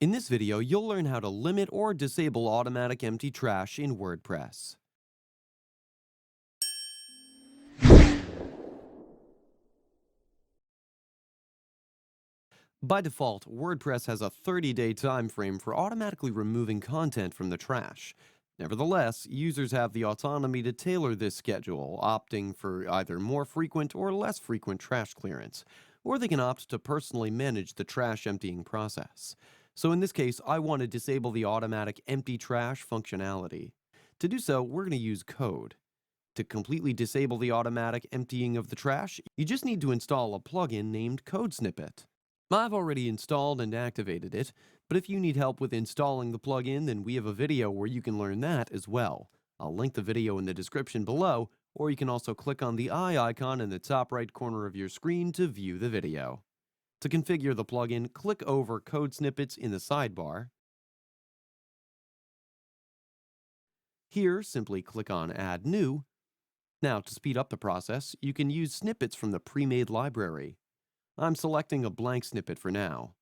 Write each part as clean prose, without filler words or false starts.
In this video, you'll learn how to limit or disable automatic empty trash in WordPress. By default, WordPress has a 30-day time frame for automatically removing content from the trash. Nevertheless, users have the autonomy to tailor this schedule, opting for either more frequent or less frequent trash clearance, or they can opt to personally manage the trash emptying process. So in this case, I want to disable the automatic empty trash functionality. To do so, we're going to use code. To completely disable the automatic emptying of the trash, you just need to install a plugin named Code Snippet. I've already installed and activated it, but if you need help with installing the plugin, then we have a video where you can learn that as well. I'll link the video in the description below, or you can also click on the eye icon in the top right corner of your screen to view the video. To configure the plugin, click over Code Snippets in the sidebar. Here, simply click on Add New. Now, to speed up the process, you can use snippets from the pre-made library. I'm selecting a blank snippet for now.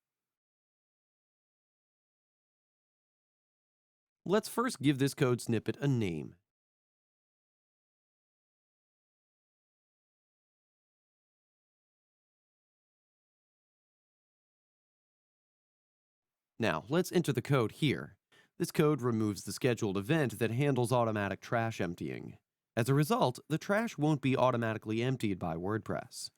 Let's first give this code snippet a name. Now, let's enter the code here. This code removes the scheduled event that handles automatic trash emptying. As a result, the trash won't be automatically emptied by WordPress.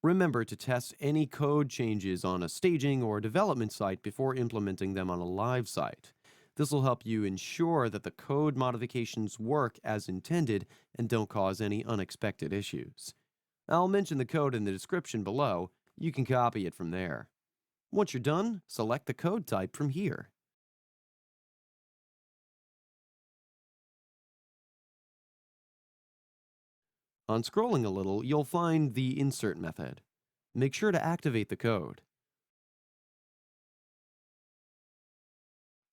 Remember to test any code changes on a staging or development site before implementing them on a live site. This will help you ensure that the code modifications work as intended and don't cause any unexpected issues. I'll mention the code in the description below. You can copy it from there. Once you're done, select the code type from here. On scrolling a little, you'll find the insert method. Make sure to activate the code.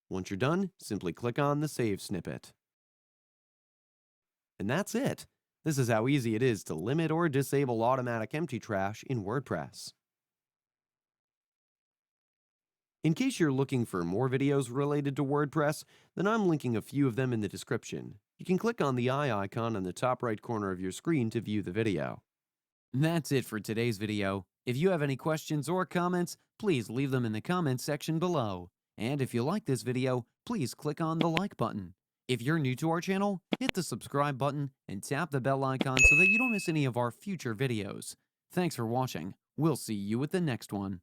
Once you're done, simply click on the Save snippet. And that's it. This is how easy it is to limit or disable automatic empty trash in WordPress. In case you're looking for more videos related to WordPress, then I'm linking a few of them in the description. You can click on the eye icon in the top right corner of your screen to view the video. That's it for today's video. If you have any questions or comments, please leave them in the comments section below. And if you like this video, please click on the like button. If you're new to our channel, hit the subscribe button and tap the bell icon so that you don't miss any of our future videos. Thanks for watching. We'll see you with the next one.